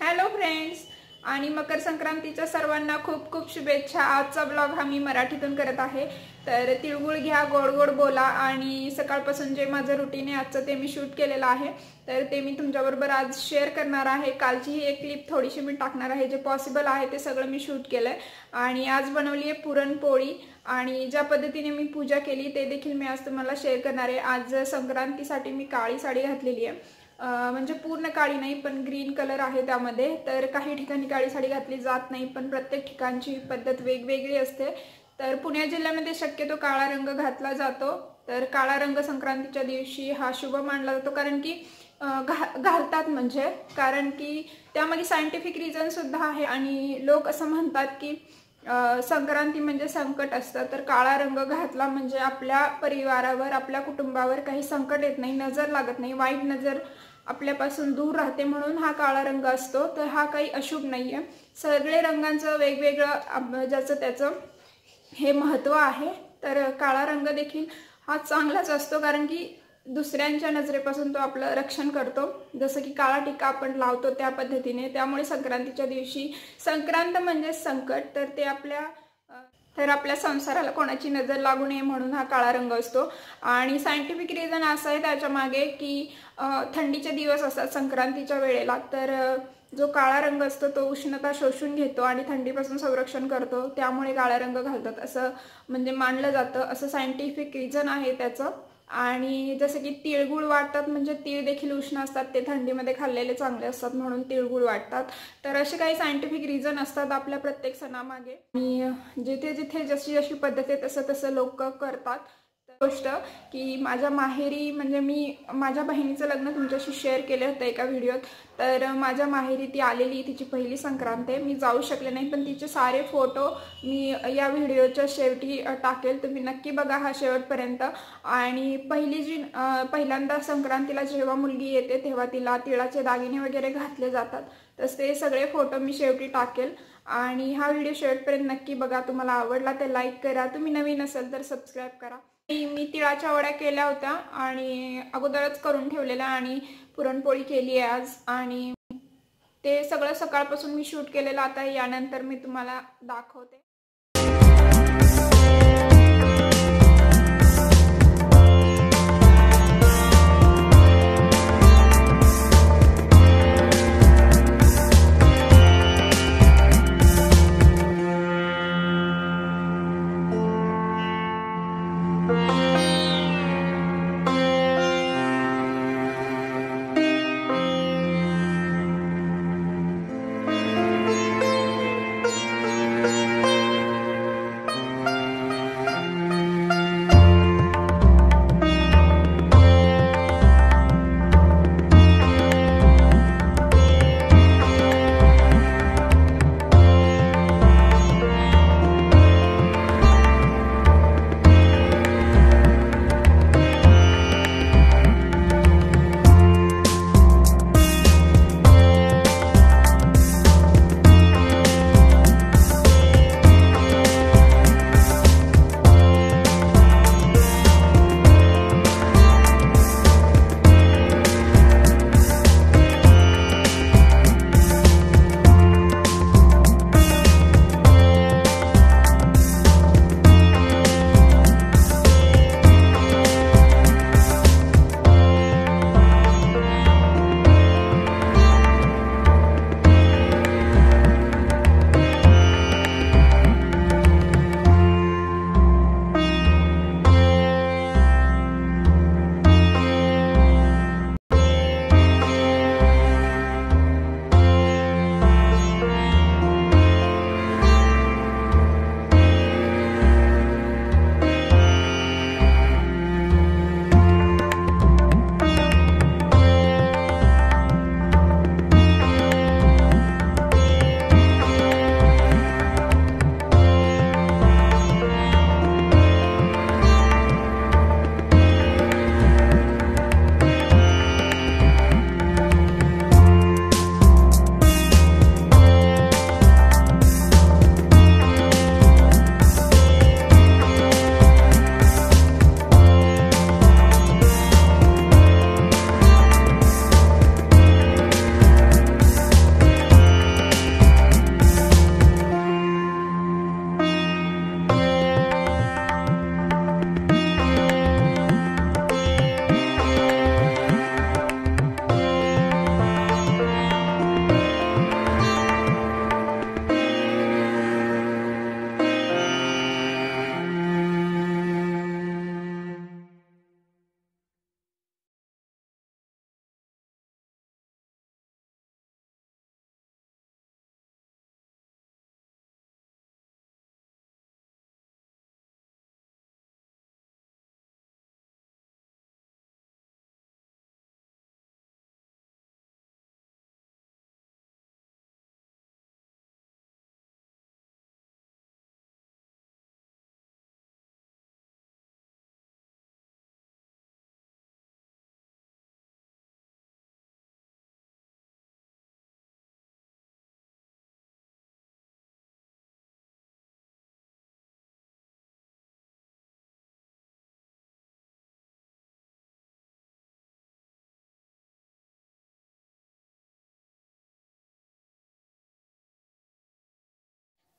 Hello friends, आणि मकर संक्रांतीच्या सर्वांना खूप खूप शुभेच्छा। आजचा ब्लॉग हा मी मराठीतून करत आहे। तर तिळगुळ घ्या, गोड गोड बोला, आणि सकाळपासून जे माझं रुटीन आहे आजचं ते मी शूट केलेलं आहे, तर ते मी तुमच्याबरोबर आज शेअर करणार आहे। कालची ही एक क्लिप थोडीशी मी टाकणार आहे, जे पॉसिबल आहे ते सगळं मी शूट केलं आहे। आणि आज बनवली आहे पुरणपोळी, आणि ज्या पद्धतीने मी पूजा केली ते देखील मी आज तुम्हाला शेअर करणार आहे। आज संक्रांतीसाठी मी काळी साडी घातलेली आहे, म्हणजे पूर्ण काळी नाही पण ग्रीन कलर आहे त्यामध्ये। तर काही ठिकाणी काळी साडी घातली जात नाही, पण प्रत्येक ठिकाणची पद्धत वेगवेगळी असते। तर पुणे जिल्ह्यामध्ये शक्यतो काळा रंग घातला जातो। तर काळा रंग संक्रांतीच्या दिवशी हा शुभ मानला जातो, कारण की घालतात म्हणजे कारण की त्यामध्ये सायंटिफिक रिझन सुद्धा आहे। आणि लोक असं म्हणतात की संक्रांती म्हणजे संकट असतं, तर काळा रंग घातला म्हणजे आपल्या परिवारावर, आपल्या कुटुंबावर काही संकट येत नाही, नजर लागत नाही, वाईट नजर आपल्यापासून दूर राहते, म्हणून हा काळा रंग असतो। तर हा काही अशुभ नाही आहे। सगळे रंगांचं वेगवेगळं ज्याचं त्याचं हे महत्त्व आहे। तर काळा रंग देखील हा चांगलाच असतो, कारण की दुसऱ्यांच्या नजरेपासून तो आपलं रक्षण करतो, जसं की काळा टिक्का आपण लावतो त्या पद्धतीने। त्यामुळे संक्रांतीच्या दिवशी, संक्रांत म्हणजे संकट, तर आपल्या संसाराला कोणाची नजर लागू नये म्हणून हा काळा रंग असतो। आणि सायंटिफिक रिझन असं आहे त्याच्या मागे की थंडीचे दिवस असतात संक्रांतीच्या वेळेला, तर जो काळा रंग असतो तो उष्णता शोषून घेतो आणि थंडीपासून संरक्षण करतो, त्यामुळे काळा रंग घालतात असं म्हणजे मानलं जातं, असं सायंटिफिक रिझन आहे त्याचं। आणि जसं की तिळगुळ वाटतात, म्हणजे तीळ देखील उष्ण असतात, ते थंडीमध्ये खाल्लेले चांगले असतात म्हणून तिळगुळ वाटतात। तर असे काही सायंटिफिक रिझन असतात आपल्या प्रत्येक सणामागे, आणि जिथे जिथे जशी जशी पद्धत आहे तसं तसं लोक करतात। गोष्ट की माझ्या माहेरी, म्हणजे मी माझ्या बहिणीचं लग्न तुमच्याशी शेअर केलं होतं एका व्हिडिओत, तर माझ्या माहेरी ती आलेली, तिची पहिली संक्रांत आहे, मी जाऊ शकले नाही, पण तिचे सारे फोटो मी या व्हिडिओच्या शेवटी टाकेल, तुम्ही नक्की बघा हा शेवटपर्यंत। आणि पहिल्यांदा संक्रांतीला जेव्हा मुलगी येते तेव्हा तिला तिळाचे दागिने वगैरे घातले जातात, तर ते सगळे फोटो मी शेवटी टाकेल। आणि हा व्हिडिओ शेवटपर्यंत नक्की बघा, तुम्हाला आवडला तर लाईक करा, तुम्ही नवीन असाल तर सबस्क्राईब करा। मी तिळाच्या वड्या केल्या होत्या आणि अगोदरच करून ठेवलेल्या, आणि पुरणपोळी केली आहे आज, आणि ते सगळं सकाळपासून मी शूट केलेलं आता यानंतर मी तुम्हाला दाखवते।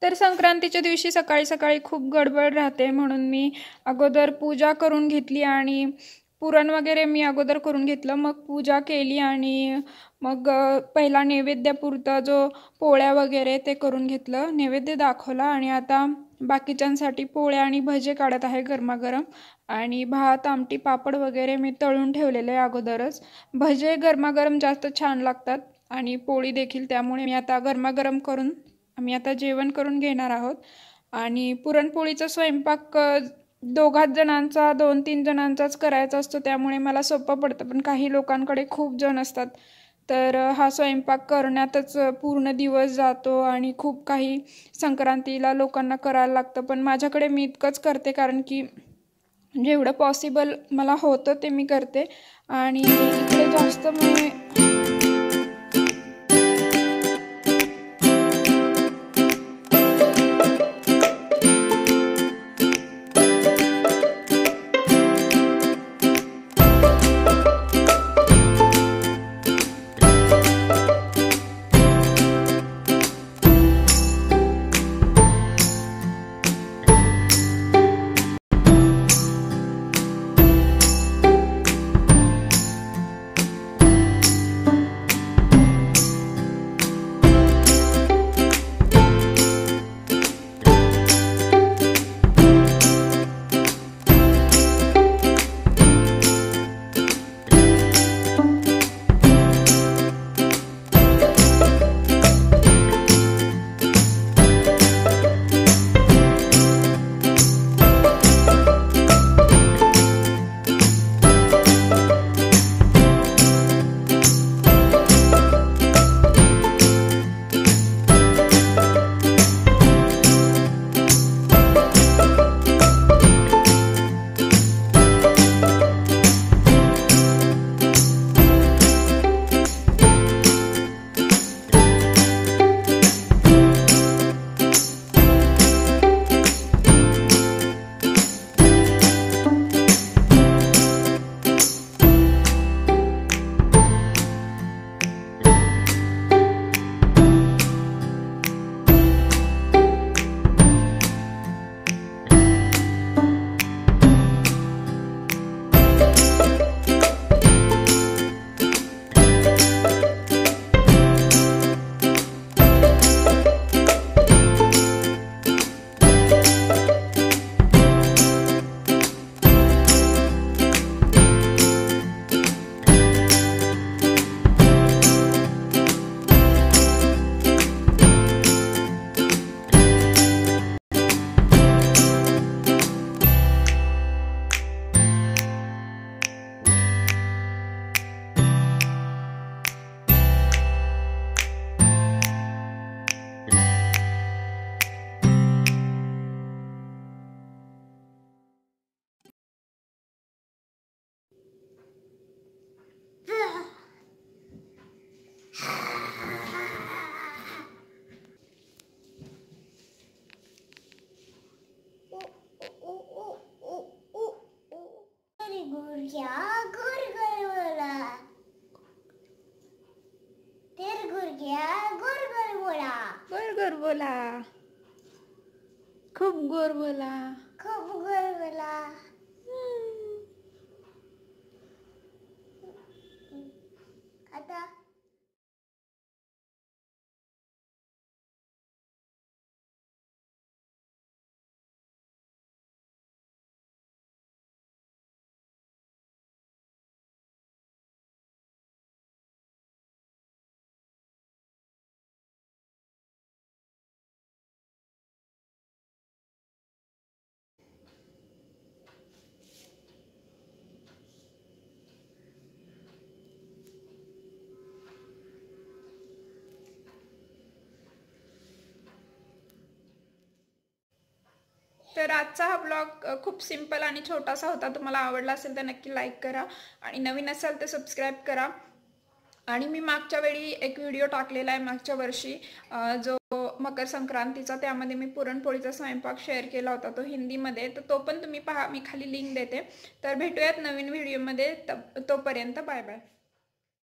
तर संक्रांतीच्या दिवशी सकाळी सकाळी खूप गडबड राहते, म्हणून मी अगोदर पूजा करून घेतली आणि पुरण वगैरे मी अगोदर करून घेतलं, मग पूजा केली आणि मग पहिला नैवेद्यापुरता जो पोळ्या वगैरे ते करून घेतलं, नैवेद्य दाखवला आणि आता बाकीच्यांसाठी पोळ्या आणि भजे काढत आहे गरमागरम. आणि भात आमटी पापड वगैरे मी तळून ठेवलेले आहे अगोदरच. भजे गरमागरम जास्त छान लागतात आणि पोळी देखील, त्यामुळे मी आता गरमागरम करून आम्ही आता जेवण करून घेणार आहोत. आणि पुरणपोळीचा स्वयंपाक दोघाच जणांचा 2-3 जणांचाच करायचा असतो, त्यामुळे मला सोपं पडतं. पण काही लोकांकडे खूप जण असतात, तर हा स्वयंपाक करण्यातच पूर्ण दिवस जातो आणि खूप काही संक्रांतीला लोकांना करायला लागतं. पण माझ्याकडे मी इतकंच करते, कारण की जेवढं पॉसिबल मला होतं ते मी करते. आणि इकडे जास्त मी गोर बोला, खूप गोर बोला, खूप गोर बोला. आता तर आजचा हा ब्लॉग खूप सिंपल आणि छोटासा होता. तुम्हाला आवडला असेल तर नक्की लाईक करा आणि नवीन असाल तर सबस्क्राईब करा. आणि मी मागच्या वेळी एक व्हिडिओ टाकलेला आहे मागच्या वर्षी, जो मकर संक्रांतीचा, त्यामध्ये मी पुरणपोळीचा स्वयंपाक शेअर केला होता, तो हिंदीमध्ये. तर तो पण तुम्ही पहा, मी खाली लिंक देते. तर भेटूयात नवीन व्हिडिओमध्ये, तोपर्यंत बाय बाय.